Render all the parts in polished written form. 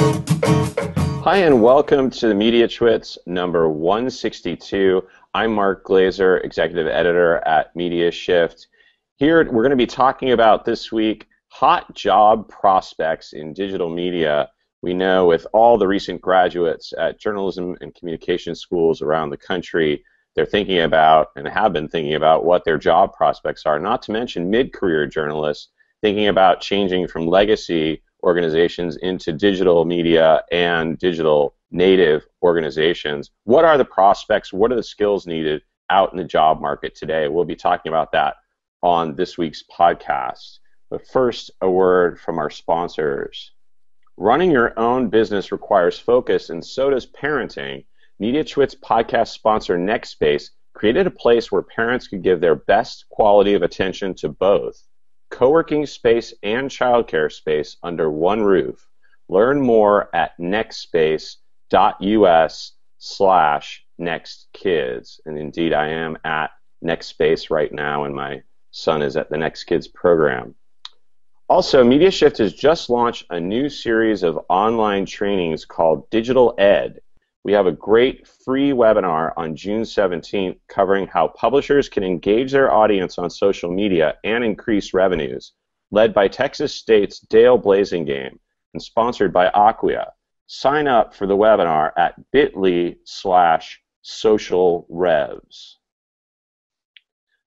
Hi, and welcome to the Mediatwits number 162. I'm Mark Glaser, executive editor at MediaShift. Here we're going to be talking about this week hot job prospects in digital media. We know with all the recent graduates at journalism and communication schools around the country, they're thinking about and have been thinking about what their job prospects are, not to mention mid-career journalists thinking about changing from legacy organizations into digital media and digital native organizations. What are the prospects? What are the skills needed out in the job market today? We'll be talking about that on this week's podcast. But first, a word from our sponsors. Running your own business requires focus, and so does parenting. Mediatwits podcast sponsor NextSpace created a place where parents could give their best quality of attention to both co-working space and childcare space under one roof. Learn more at nextspace.us/nextkids. And indeed, I am at NextSpace right now, and my son is at the Next Kids program. Also, MediaShift has just launched a new series of online trainings called Digital Ed. We have a great free webinar on June 17th covering how publishers can engage their audience on social media and increase revenues, led by Texas State's Dale Blazingame and sponsored by Acquia. Sign up for the webinar at bit.ly/socialrevs.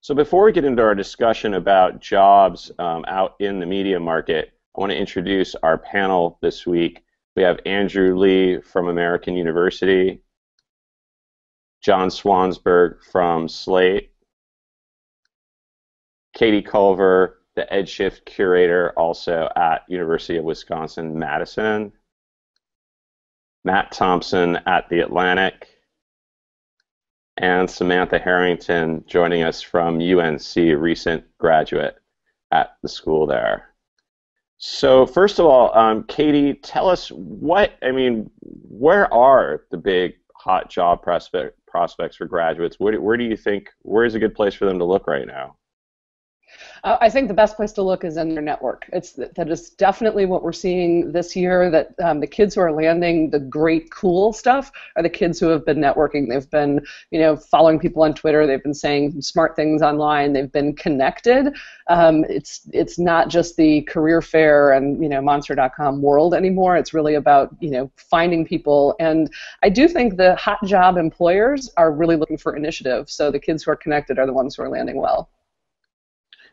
So before we get into our discussion about jobs out in the media market, I want to introduce our panel this week. We have Andrew Lih from American University, John Swansburg from Slate, Katy Culver, the EducationShift Curator, also at University of Wisconsin-Madison, Matt Thompson at The Atlantic, and Samantha Harrington joining us from UNC, a recent graduate at the school there. So first of all, Katy, tell us where are the big hot job prospects for graduates? Where do you think, where is a good place for them to look right now? I think the best place to look is in their network. That is definitely what we're seeing this year, that the kids who are landing the great, cool stuff are the kids who have been networking. They've been, following people on Twitter. They've been saying smart things online. They've been connected. It's not just the career fair and, monster.com world anymore. It's really about, finding people. And I do think the hot job employers are really looking for initiative. So the kids who are connected are the ones who are landing well.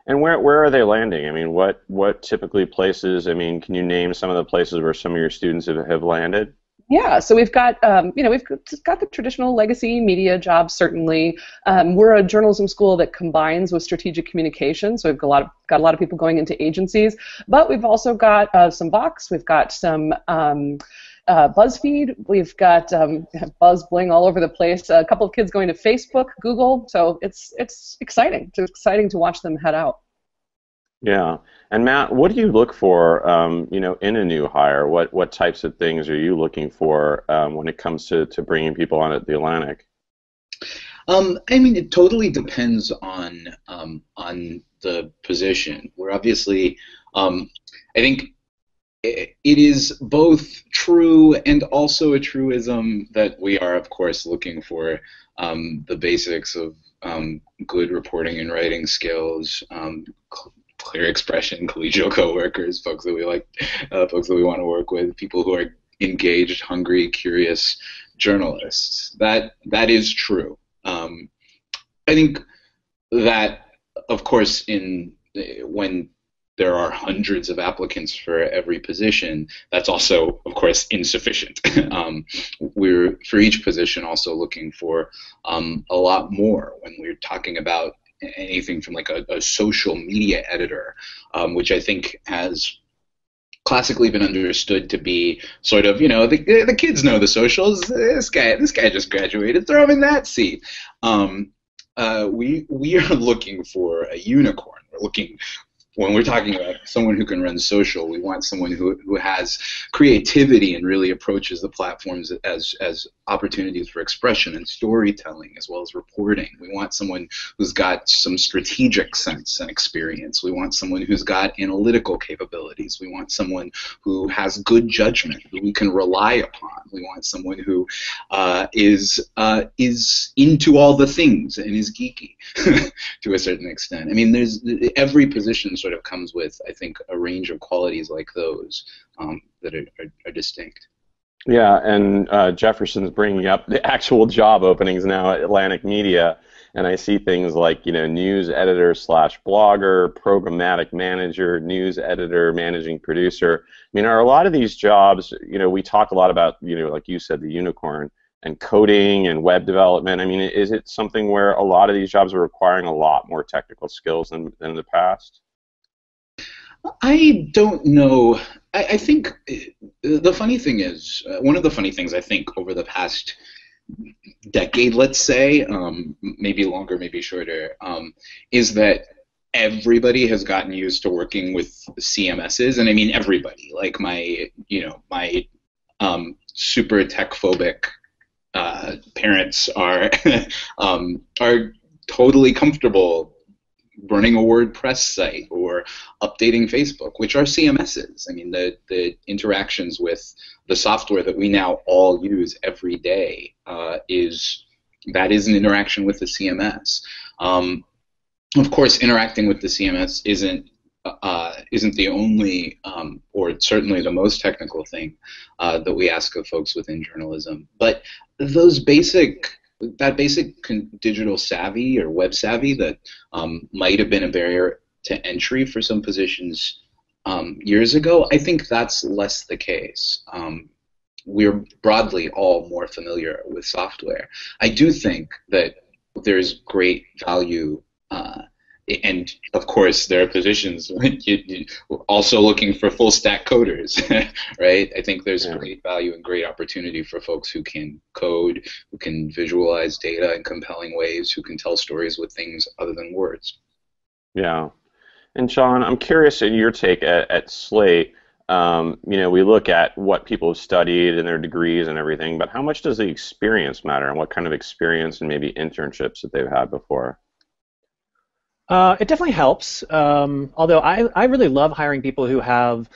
And where are they landing? I mean, what typically places? I mean, can you name some of the places where some of your students have landed? Yeah, so we've got we've got the traditional legacy media jobs. Certainly, we're a journalism school that combines with strategic communication. So we've got a lot of people going into agencies, but we've also got some Vox. We've got some. BuzzFeed, we've got Buzz Bling all over the place. A couple of kids going to Facebook, Google, so it's exciting. It's exciting to watch them head out. Yeah, and Matt, what do you look for, in a new hire? What types of things are you looking for when it comes to bringing people on at the Atlantic? It totally depends on the position. We're obviously, I think. It is both true and also a truism that we are, of course, looking for the basics of good reporting and writing skills, clear expression, collegial coworkers, folks that we like, folks that we want to work with, people who are engaged, hungry, curious journalists. That is true. I think that, of course, when there are hundreds of applicants for every position, that's also, of course, insufficient. We're, for each position, also looking for a lot more when we're talking about anything from like a social media editor, which I think has classically been understood to be sort of, the kids know the socials. This guy just graduated. Throw him in that seat. We are looking for a unicorn. We're looking when we're talking about someone who can run social, we want someone who has creativity and really approaches the platforms as opportunities for expression and storytelling as well as reporting. We want someone who's got some strategic sense and experience. We want someone who's got analytical capabilities. We want someone who has good judgment, who we can rely upon. We want someone who is into all the things and is geeky to a certain extent. I mean, every position sort of comes with, I think, a range of qualities like those that are distinct. Yeah, and Jefferson's bringing up the actual job openings now at Atlantic Media, and I see things like, news editor / blogger, programmatic manager, news editor, managing producer. I mean, are a lot of these jobs, we talk a lot about, like you said, the unicorn, and coding and web development. I mean, is it something where a lot of these jobs are requiring a lot more technical skills than in the past? I don't know. I think the funny thing is, one of the funny things I think over the past decade, let's say, maybe longer, maybe shorter, is that everybody has gotten used to working with CMSs, and I mean everybody. Like my super tech phobic parents are totally comfortable running a WordPress site or updating Facebook, which are CMSs. I mean, the interactions with the software that we now all use every day is an interaction with the CMS. Of course, interacting with the CMS isn't the only, or certainly the most technical thing that we ask of folks within journalism. But that basic digital savvy or web savvy that might have been a barrier to entry for some positions years ago, I think that's less the case. We're broadly all more familiar with software. I do think that there's great value, and of course there are positions also looking for full stack coders, right? I think there's great value and great opportunity for folks who can code, who can visualize data in compelling ways, who can tell stories with things other than words. Yeah. And John, I'm curious in your take at Slate. We look at what people have studied and their degrees and everything, but how much does the experience matter, and what kind of experience and maybe internships that they've had before? It definitely helps, although I really love hiring people who have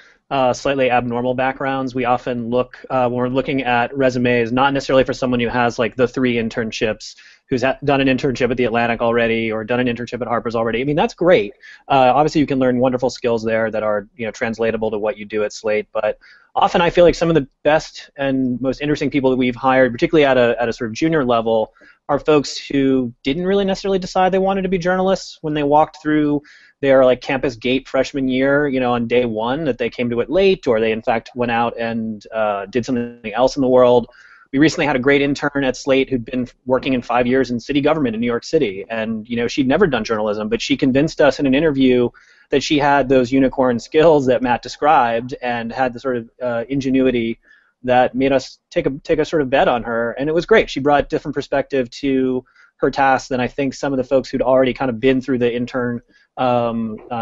slightly abnormal backgrounds. We often look, when we're looking at resumes, not necessarily for someone who has like the 3 internships, who's done an internship at the Atlantic already or done an internship at Harper's already. I mean, that's great. Obviously, you can learn wonderful skills there that are translatable to what you do at Slate, but often I feel like some of the best and most interesting people that we've hired, particularly at a sort of junior level, are folks who didn't really necessarily decide they wanted to be journalists when they walked through their like campus gate freshman year, on day one, that they came to it late, or they in fact went out and did something else in the world. We recently had a great intern at Slate who'd been working in 5 years in city government in New York City, and she'd never done journalism, but she convinced us in an interview that she had those unicorn skills that Matt described and had the sort of ingenuity that made us take a sort of bet on her, and it was great. She brought a different perspective to her task than I think some of the folks who'd already kind of been through the intern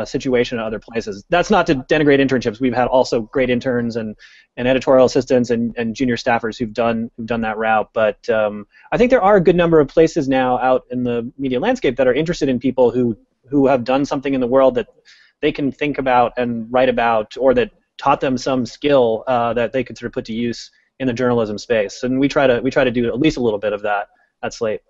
situation at other places. That's not to denigrate internships. We've had also great interns and editorial assistants and junior staffers who've done that route. But I think there are a good number of places now out in the media landscape that are interested in people who have done something in the world that they can think about and write about, or that taught them some skill that they could sort of put to use in the journalism space. And we try to do at least a little bit of that at Slate.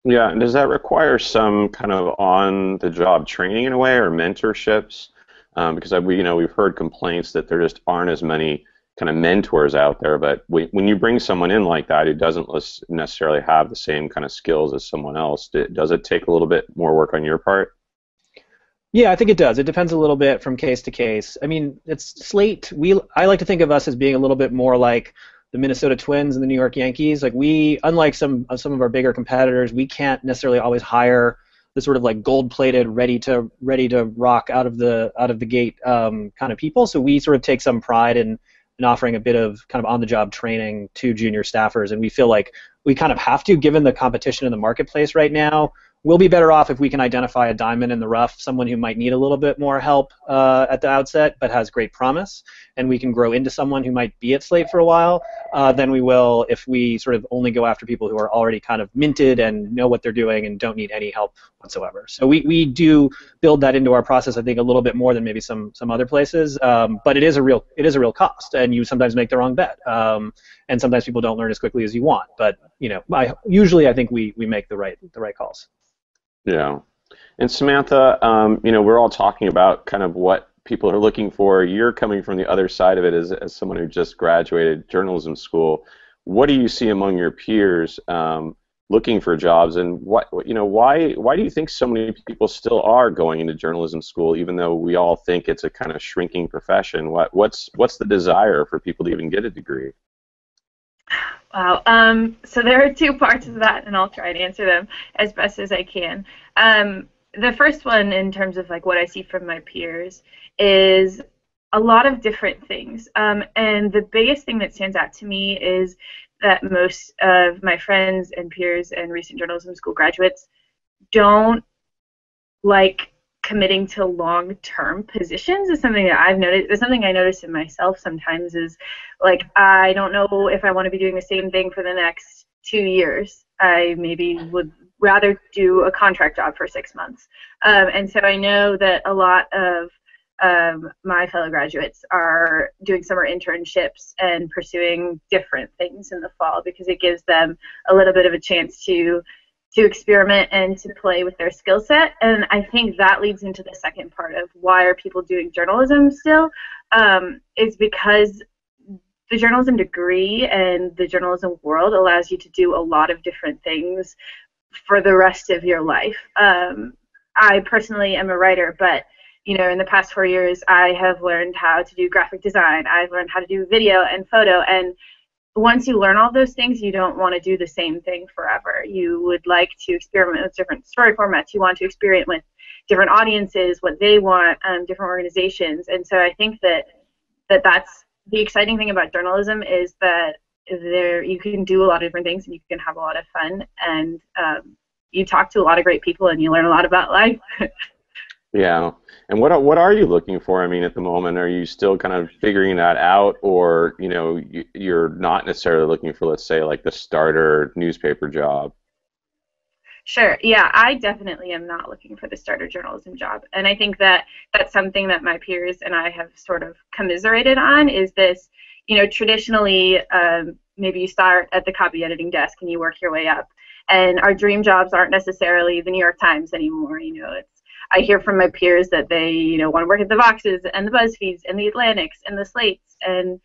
Yeah, and does that require some kind of on-the-job training in a way, or mentorships? Because we've heard complaints that there just aren't as many kind of mentors out there. But when you bring someone in like that who doesn't necessarily have the same kind of skills as someone else, does it take a little bit more work on your part? Yeah, I think it does. It depends a little bit from case to case. I mean, it's Slate. I like to think of us as being a little bit more like the Minnesota Twins and the New York Yankees. Like unlike some of our bigger competitors, we can't necessarily always hire the sort of like gold-plated, ready to rock out of the gate kind of people. So we sort of take some pride in offering a bit of kind of on-the-job training to junior staffers, and we feel like we kind of have to, given the competition in the marketplace right now. we'll be better off if we can identify a diamond in the rough, someone who might need a little bit more help at the outset but has great promise, and we can grow into someone who might be at Slate for a while, than we will if we sort of only go after people who are already kind of minted and know what they're doing and don't need any help whatsoever. So we do build that into our process, I think, a little bit more than maybe some other places, but it is a real cost, and you sometimes make the wrong bet, and sometimes people don't learn as quickly as you want. But usually I think we make the right calls. Yeah. And Samantha, we're all talking about kind of what people are looking for. You're coming from the other side of it as someone who just graduated journalism school. What do you see among your peers looking for jobs, and why do you think so many people still are going into journalism school, even though we all think it's a kind of shrinking profession? What's the desire for people to even get a degree? Wow. So there are two parts of that, and I'll try to answer them as best as I can. The first one, in terms of like what I see from my peers, is a lot of different things. And the biggest thing that stands out to me is that most of my friends and peers and recent journalism school graduates don't like committing to long-term positions. Is something that I've noticed. It's something I notice in myself sometimes. Is like, I don't know if I want to be doing the same thing for the next 2 years. I maybe would rather do a contract job for 6 months. And so I know that a lot of my fellow graduates are doing summer internships and pursuing different things in the fall, because it gives them a little bit of a chance to experiment and to play with their skill set. And I think that leads into the second part of why are people doing journalism still, is because the journalism degree and the journalism world allows you to do a lot of different things for the rest of your life. I personally am a writer, but in the past 4 years, I have learned how to do graphic design. I've learned how to do video and photo, and once you learn all those things, you don't want to do the same thing forever. You would like to experiment with different story formats. You want to experiment with different audiences, what they want, different organizations. And so I think that's the exciting thing about journalism, is that you can do a lot of different things and you can have a lot of fun, and you talk to a lot of great people and you learn a lot about life. Yeah. And what are you looking for? I mean, at the moment, are you still kind of figuring that out, or you're not necessarily looking for, let's say, like the starter newspaper job? Sure. Yeah, I definitely am not looking for the starter journalism job, and I think that that's something that my peers and I have sort of commiserated on. Is this, traditionally, maybe you start at the copy editing desk and you work your way up, and our dream jobs aren't necessarily the New York Times anymore. I hear from my peers that they, want to work at the Voxes and the BuzzFeeds and the Atlantics and the Slates. And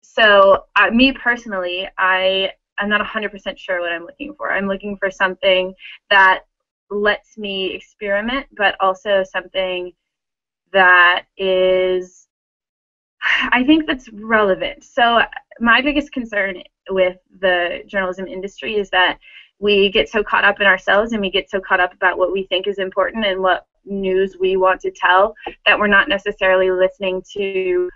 so me personally, I'm not 100% sure what I'm looking for. I'm looking for something that lets me experiment, but also something that is, I think, that's relevant. So my biggest concern with the journalism industry is that we get so caught up in ourselves, and we get so caught up about what we think is important and what news we want to tell, that we're not necessarily listening to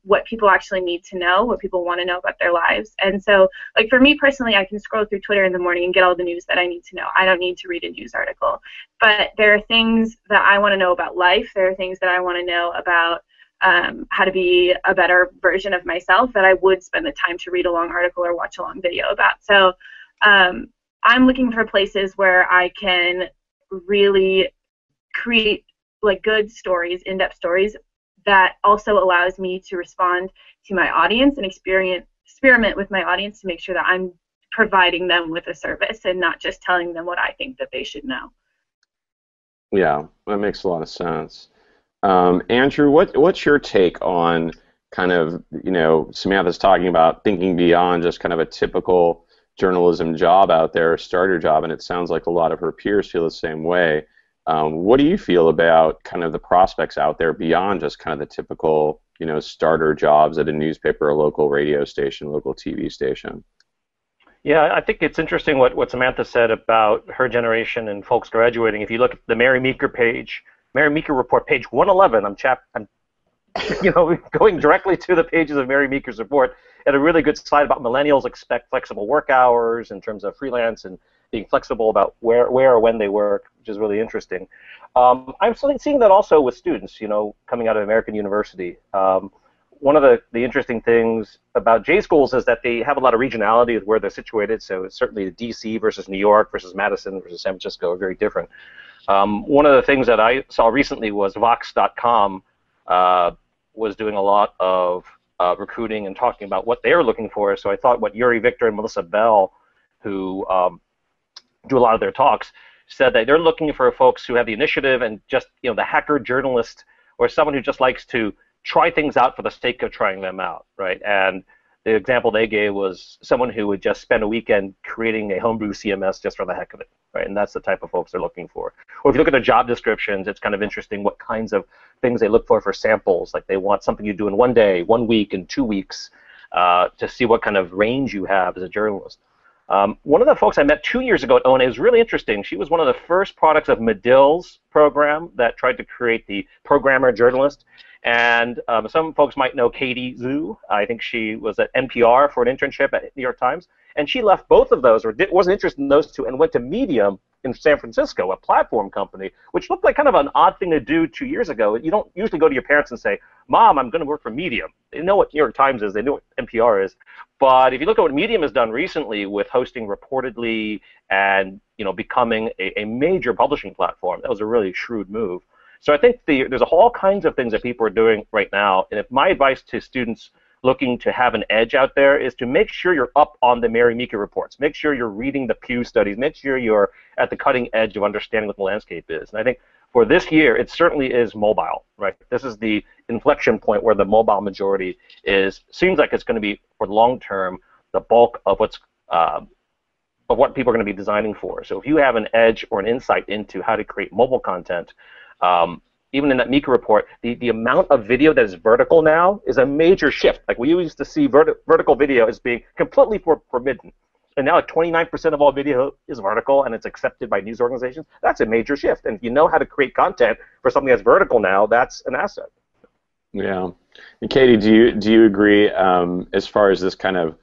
what people actually need to know, what people want to know about their lives. And so, like, for me personally, I can scroll through Twitter in the morning and get all the news that I need to know. I don't need to read a news article. But there are things that I want to know about life. There are things that I want to know about how to be a better version of myself that I would spend the time to read a long article or watch a long video about. So I'm looking for places where I can really create like good stories, in-depth stories, that also allows me to respond to my audience and experiment with my audience to make sure that I'm providing them with a service and not just telling them what I think that they should know. Yeah, that makes a lot of sense. Andrew, what's your take on kind of, Samantha's talking about thinking beyond just kind of a typical journalism job out there, a starter job, and it sounds like a lot of her peers feel the same way. What do you feel about kind of the prospects out there beyond just kind of the typical, starter jobs at a newspaper, a local radio station, local TV station? Yeah, I think it's interesting what Samantha said about her generation and folks graduating. If you look at the Mary Meeker report, page 111, I'm going directly to the pages of Mary Meeker's report, and a really good slide about millennials expect flexible work hours in terms of freelance and being flexible about where or when they work, which is really interesting. I'm seeing that also with students, coming out of American University. One of the interesting things about J schools is that they have a lot of regionality with where they're situated. So it's certainly DC versus New York versus Madison versus San Francisco are very different. One of the things that I saw recently was Vox.com was doing a lot of recruiting and talking about what they're looking for. So I thought what Yuri Victor and Melissa Bell, who do a lot of their talks, said that they're looking for folks who have the initiative and just, the hacker journalist or someone who just likes to try things out for the sake of trying them out, right? And the example they gave was someone who would just spend a weekend creating a homebrew CMS just for the heck of it, right? And that's the type of folks they're looking for. Or if you look at their job descriptions, it's kind of interesting what kinds of things they look for samples. Like they want something you do in 1 day, 1 week, and 2 weeks to see what kind of range you have as a journalist. One of the folks I met 2 years ago at ONA was really interesting. She was one of the first products of Medill's program that tried to create the programmer journalist. And some folks might know Katie Zhu. I think she was at NPR for an internship at New York Times. And she left both of those, or wasn't interested in those two, and went to Medium in San Francisco, a platform company, which looked like kind of an odd thing to do 2 years ago. You don't usually go to your parents and say, Mom, I'm going to work for Medium. They know what New York Times is. They know what NPR is. But if you look at what Medium has done recently with hosting Reportedly and becoming a major publishing platform, that was a really shrewd move. So I think there's all kinds of things that people are doing right now. And if my advice to students looking to have an edge out there is to make sure you're up on the Mary Meeker reports. Make sure you're reading the Pew studies. Make sure you're at the cutting edge of understanding what the landscape is. And I think for this year, it certainly is mobile, right? This is the inflection point where the mobile majority seems like it's going to be, for the long term, the bulk of what people are going to be designing for. So if you have an edge or an insight into how to create mobile content, even in that Meeker report, the amount of video that is vertical now is a major shift. Like we used to see vertical video as being completely forbidden. And now like 29% of all video is vertical and it's accepted by news organizations. That's a major shift. And if you know how to create content for something that's vertical now, that's an asset. Yeah. And Katie, do you agree as far as this kind of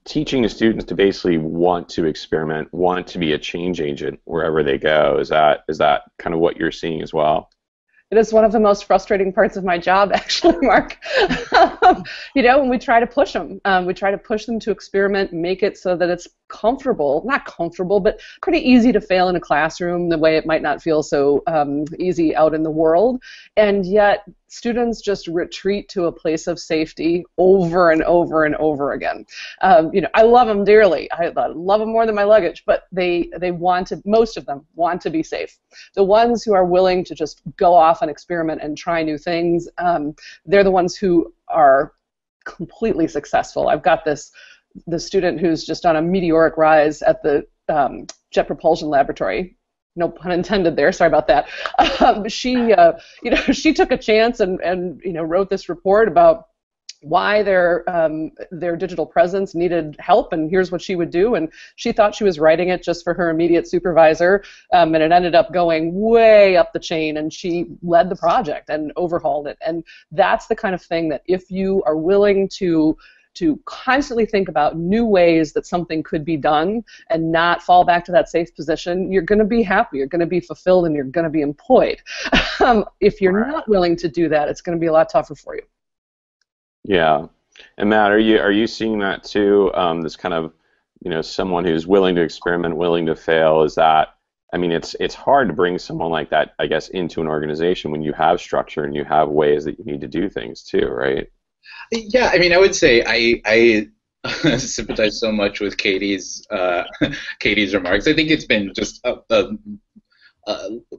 teaching the students to basically want to experiment, want to be a change agent wherever they go? Is that kind of what you're seeing as well? It is one of the most frustrating parts of my job, actually, Mark. When we try to push them, to experiment, make it so that it's not comfortable, but pretty easy to fail in a classroom the way it might not feel so easy out in the world. And yet students just retreat to a place of safety over and over and over again. I love them dearly. I love them more than my luggage, but most of them want to be safe. The ones who are willing to just go off and experiment and try new things, they're the ones who are completely successful. I've got the student who's just on a meteoric rise at the Jet Propulsion Laboratory. No pun intended there. Sorry about that. She took a chance and wrote this report about why their digital presence needed help, and here's what she would do. And she thought she was writing it just for her immediate supervisor, and it ended up going way up the chain, and she led the project and overhauled it. And that's the kind of thing that if you are willing to constantly think about new ways that something could be done and not fall back to that safe position, you're going to be happy, you're going to be fulfilled, and you're going to be employed. If you're not willing to do that, it's going to be a lot tougher for you. Yeah. And Matt, are you seeing that too? This kind of, someone who's willing to experiment, willing to fail, it's hard to bring someone like that, I guess, into an organization when you have structure and you have ways that you need to do things too, right? Yeah, I would say I sympathize so much with Katie's remarks. I think it's been just a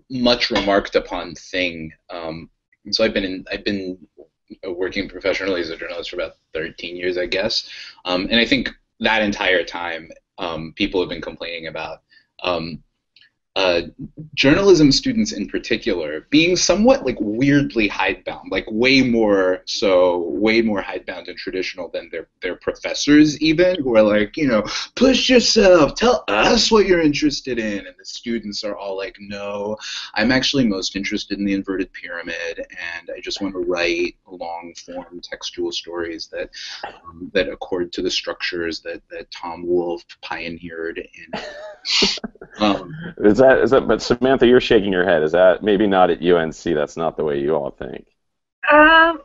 much remarked upon thing. So I've been working professionally as a journalist for about 13 years, I guess, and I think that entire time people have been complaining about journalism students in particular being somewhat like weirdly hidebound, like way more hidebound and traditional than their professors even, who are like, push yourself, tell us what you're interested in, and the students are all like, no, I'm actually most interested in the inverted pyramid, and I just want to write long form textual stories that accord to the structures that Tom Wolfe pioneered in. Is that? But Samantha, you're shaking your head. Is that maybe not at UNC? That's not the way you all think. No,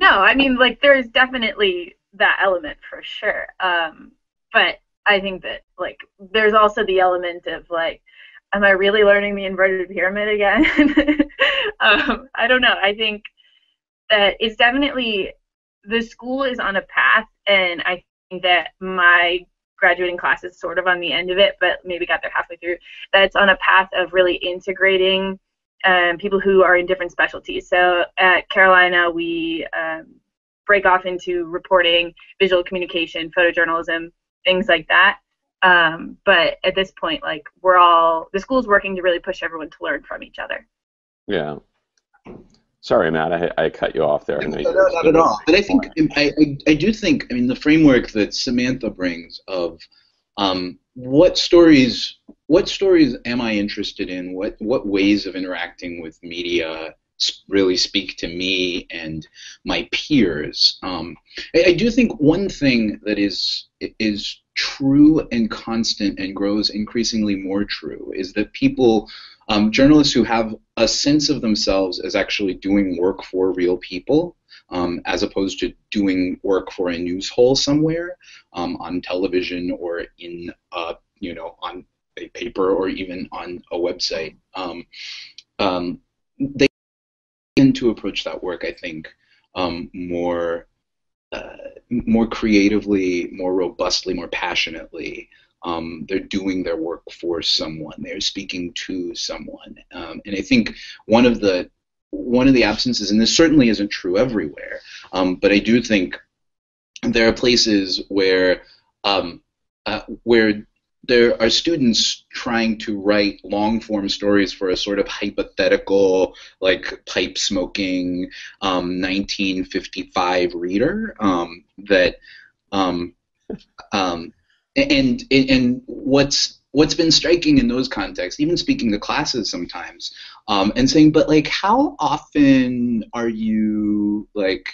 I mean, like, there's definitely that element for sure. But I think that, like, there's also the element of, like, am I really learning the inverted pyramid again? I don't know. I think that it's definitely, the school is on a path, and I think that my graduating class is sort of on the end of it, but maybe got there halfway through, that's on a path of really integrating people who are in different specialties. So at Carolina, we break off into reporting, visual communication, photojournalism, things like that. But at this point, like, the school's working to really push everyone to learn from each other. Yeah. Sorry, Matt, I cut you off there. No, not at all. But I think I do think, I mean, the framework that Samantha brings of what stories am I interested in? What ways of interacting with media really speak to me and my peers? I do think one thing that is true and constant and grows increasingly more true is that people, journalists who have a sense of themselves as actually doing work for real people, as opposed to doing work for a news hole somewhere, on television or in on a paper or even on a website, they tend to approach that work, I think, more creatively, more robustly, more passionately. They're doing their work for someone. They're speaking to someone, and I think one of the absences, and this certainly isn't true everywhere, but I do think there are places where there are students trying to write long-form stories for a sort of hypothetical, like, pipe-smoking 1955 reader and what's been striking in those contexts, even speaking to classes sometimes, and saying, but, like, how often are you, like,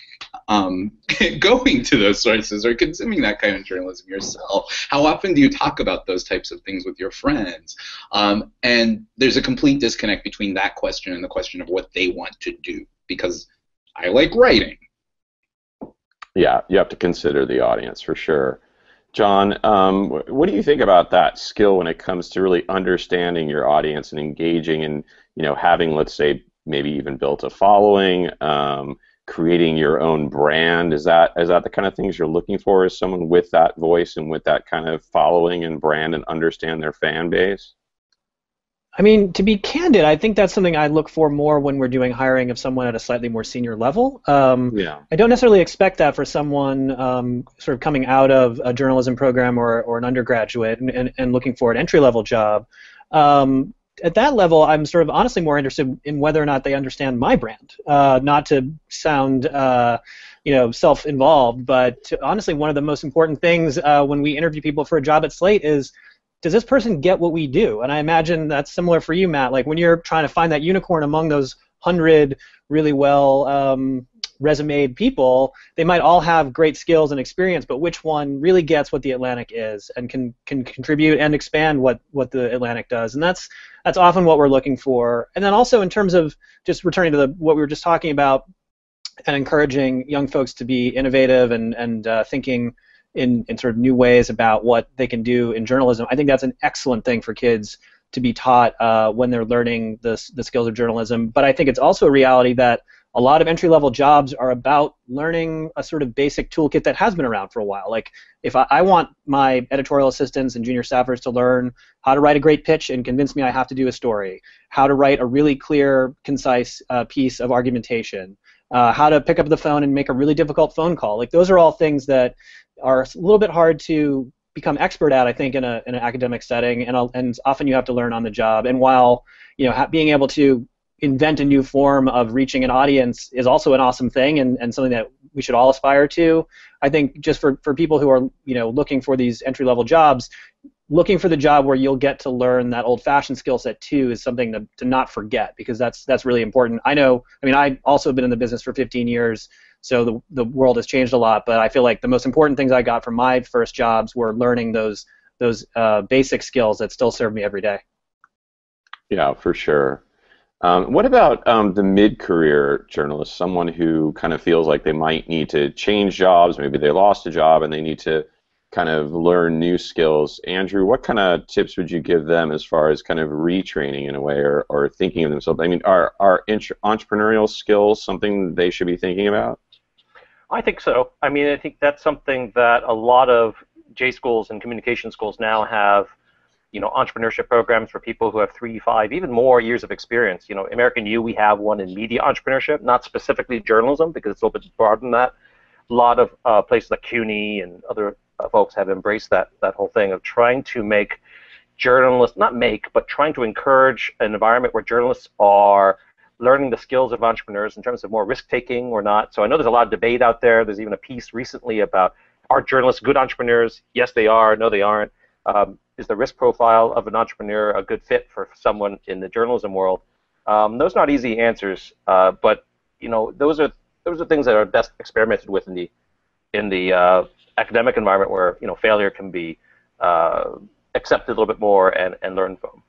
going to those sources or consuming that kind of journalism yourself? How often do you talk about those types of things with your friends? And there's a complete disconnect between that question and the question of what they want to do, because I like writing. Yeah, you have to consider the audience for sure. John, what do you think about that skill when it comes to really understanding your audience and engaging and, having, let's say, maybe even built a following, creating your own brand? Is that the kind of things you're looking for as someone with that voice and with that kind of following and brand and understand their fan base? I mean, to be candid, I think that's something I look for more when we're doing hiring of someone at a slightly more senior level. I don't necessarily expect that for someone sort of coming out of a journalism program or an undergraduate and looking for an entry-level job. At that level, I'm sort of honestly more interested in whether or not they understand my brand. Not to sound self-involved, but honestly, one of the most important things when we interview people for a job at Slate is, does this person get what we do? And I imagine that's similar for you, Matt. Like, when you're trying to find that unicorn among those 100 really well resumed people, they might all have great skills and experience, but which one really gets what the Atlantic is and can contribute and expand what the Atlantic does? And that's often what we're looking for. And then also in terms of just returning to what we were just talking about and encouraging young folks to be innovative and thinking in sort of new ways about what they can do in journalism, I think that's an excellent thing for kids to be taught when they're learning the skills of journalism. But I think it's also a reality that a lot of entry-level jobs are about learning a sort of basic toolkit that has been around for a while. Like, if I want my editorial assistants and junior staffers to learn how to write a great pitch and convince me I have to do a story, how to write a really clear, concise piece of argumentation, how to pick up the phone and make a really difficult phone call. Like, those are all things that are a little bit hard to become expert at, I think, in an academic setting, and often you have to learn on the job. And while being able to invent a new form of reaching an audience is also an awesome thing and something that we should all aspire to, I think just for people who are looking for these entry-level jobs, looking for the job where you'll get to learn that old-fashioned skill set too is something to not forget, because that's really important. I've also been in the business for 15 years, so the world has changed a lot, but I feel like the most important things I got from my first jobs were learning those basic skills that still serve me every day. Yeah, for sure. What about the mid-career journalist, someone who kind of feels like they might need to change jobs, maybe they lost a job and they need to kind of learn new skills? Andrew, what kind of tips would you give them as far as kind of retraining in a way, or thinking of themselves? I mean, are entrepreneurial skills something they should be thinking about? I think so. I mean, I think that's something that a lot of J schools and communication schools now have, entrepreneurship programs for people who have 3, 5, even more years of experience. American U, we have one in media entrepreneurship, not specifically journalism, because it's a little bit broader than that. A lot of places like CUNY and other folks have embraced that whole thing of trying to make journalists, but trying to encourage an environment where journalists are learning the skills of entrepreneurs in terms of more risk-taking or not. So I know there's a lot of debate out there. There's even a piece recently about, are journalists good entrepreneurs? Yes, they are. No, they aren't. Is the risk profile of an entrepreneur a good fit for someone in the journalism world? Those are not easy answers, but those are things that are best experimented with in the academic environment, where failure can be accepted a little bit more and learned from.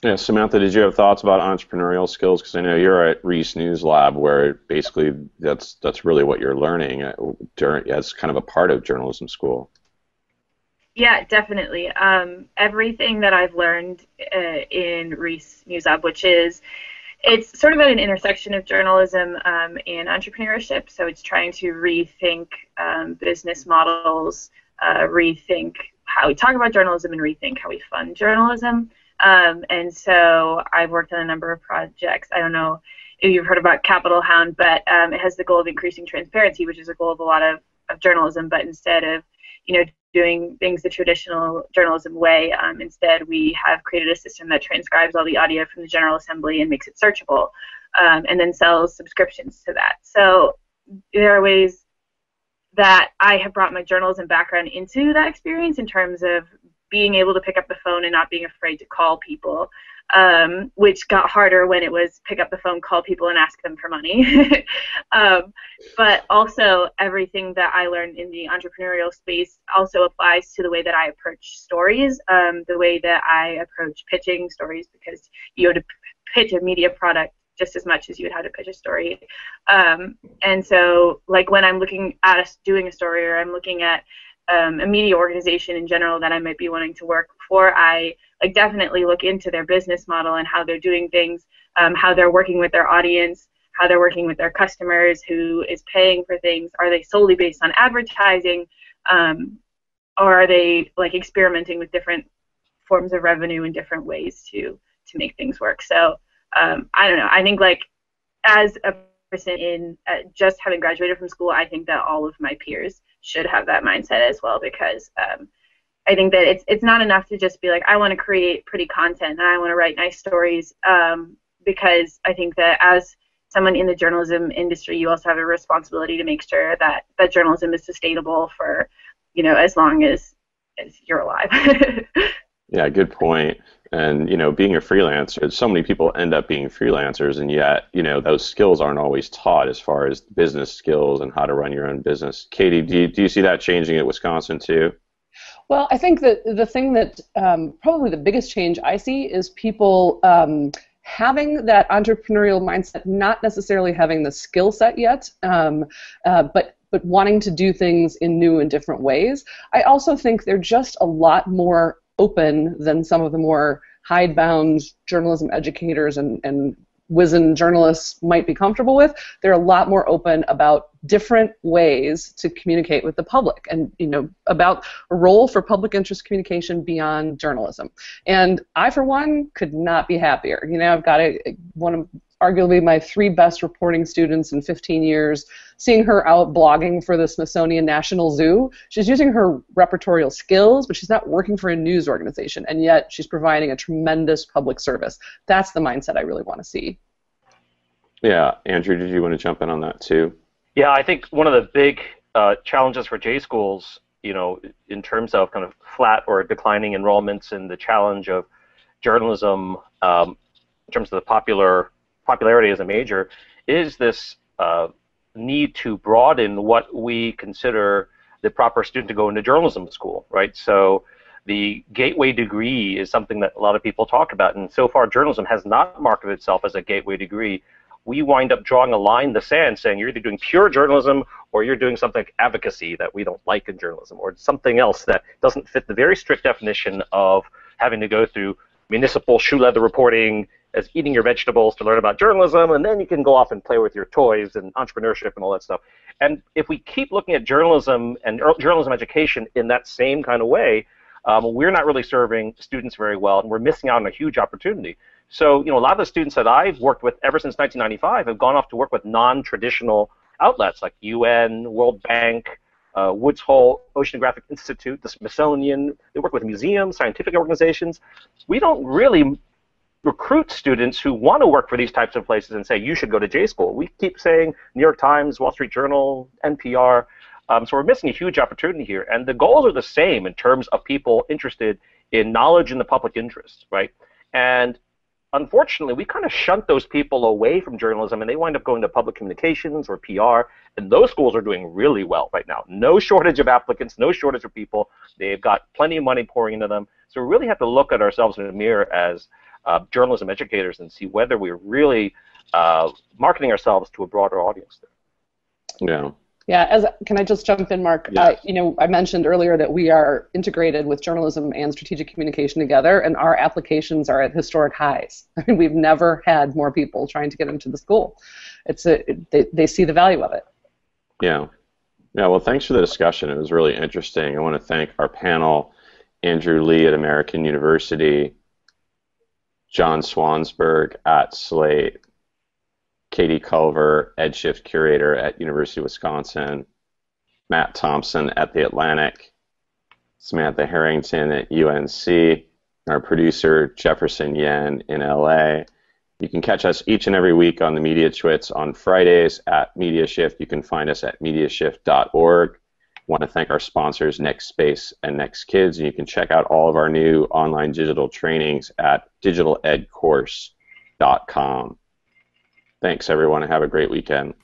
Yeah, Samantha, did you have thoughts about entrepreneurial skills? Because I know you're at Reese News Lab, where basically that's really what you're learning as kind of a part of journalism school. Yeah, definitely. Everything that I've learned in Reese News Lab, it's sort of at an intersection of journalism and entrepreneurship. So it's trying to rethink business models, rethink how we talk about journalism, and rethink how we fund journalism. And so I've worked on a number of projects. I don't know if you've heard about Capital Hound, but it has the goal of increasing transparency, which is a goal of a lot of journalism. But instead of doing things the traditional journalism way, instead we have created a system that transcribes all the audio from the General Assembly and makes it searchable, and then sells subscriptions to that. So there are ways that I have brought my journalism background into that experience, in terms of being able to pick up the phone and not being afraid to call people, which got harder when it was pick up the phone, call people, and ask them for money. But also everything that I learned in the entrepreneurial space also applies to the way that I approach stories, the way that I approach pitching stories, because you have to pitch a media product just as much as you would have to pitch a story. And so, like, when I'm looking at us doing a story, or I'm looking at a media organization in general that I might be wanting to work for, I definitely look into their business model and how they're doing things, how they're working with their audience, how they're working with their customers, who is paying for things. Are they solely based on advertising, or are they experimenting with different forms of revenue and different ways to make things work? So I don't know. I think as a person in just having graduated from school, I think that all of my peers should have that mindset as well, because I think that it's not enough to just be like, I want to create pretty content and I want to write nice stories, because I think that as someone in the journalism industry, you also have a responsibility to make sure that journalism is sustainable for as long as you're alive. Yeah, good point. And being a freelancer, so many people end up being freelancers, and yet those skills aren't always taught, as far as business skills and how to run your own business. Katy, do you see that changing at Wisconsin too? Well, I think that the thing that probably the biggest change I see is people having that entrepreneurial mindset, not necessarily having the skill set yet, but wanting to do things in new and different ways. I also think they're just a lot more open than some of the more hidebound journalism educators and wizened journalists might be comfortable with. They're a lot more open about different ways to communicate with the public, and about a role for public interest communication beyond journalism. And I, for one, could not be happier. I've got one of arguably my 3 best reporting students in 15 years, seeing her out blogging for the Smithsonian National Zoo. She's using her repertorial skills, but she's not working for a news organization, and yet she's providing a tremendous public service. That's the mindset I really want to see. Yeah, Andrew, did you want to jump in on that too? Yeah, I think one of the big challenges for J schools, in terms of kind of flat or declining enrollments and the challenge of journalism in terms of the popularity as a major, is this need to broaden what we consider the proper student to go into journalism school, right? So the gateway degree is something that a lot of people talk about, and so far journalism has not marketed itself as a gateway degree. We wind up drawing a line in the sand saying you're either doing pure journalism or you're doing something like advocacy that we don't like in journalism, or something else that doesn't fit the very strict definition of having to go through municipal shoe leather reporting as eating your vegetables to learn about journalism, and then you can go off and play with your toys and entrepreneurship and all that stuff. And if we keep looking at journalism and journalism education in that same kind of way, we're not really serving students very well, and we're missing out on a huge opportunity. So, a lot of the students that I've worked with ever since 1995 have gone off to work with non-traditional outlets like UN, World Bank, Woods Hole Oceanographic Institute, the Smithsonian. They work with museums, scientific organizations. We don't really recruit students who want to work for these types of places and say, you should go to J school. We keep saying New York Times, Wall Street Journal, NPR. So we're missing a huge opportunity here. And the goals are the same in terms of people interested in knowledge in the public interest, right? And unfortunately, we kind of shunt those people away from journalism, and they wind up going to public communications or PR, and those schools are doing really well right now. No shortage of applicants, no shortage of people. They've got plenty of money pouring into them. So we really have to look at ourselves in the mirror as journalism educators and see whether we're really marketing ourselves to a broader audience there. Yeah. Yeah, can I just jump in, Mark? Yes. I mentioned earlier that we are integrated with journalism and strategic communication together, and our applications are at historic highs. I mean, we've never had more people trying to get into the school. They see the value of it. Yeah. Yeah, well, thanks for the discussion. It was really interesting. I want to thank our panel, Andrew Lih at American University, John Swansburg at Slate, Katy Culver, EducationShift Curator at University of Wisconsin, Matt Thompson at The Atlantic, Samantha Harrington at UNC, our producer Jefferson Yen in LA. You can catch us each and every week on the Mediatwits on Fridays at MediaShift. You can find us at MediaShift.org. I want to thank our sponsors, Next Space and Next Kids, and you can check out all of our new online digital trainings at digitaledcourse.com. Thanks, everyone, and have a great weekend.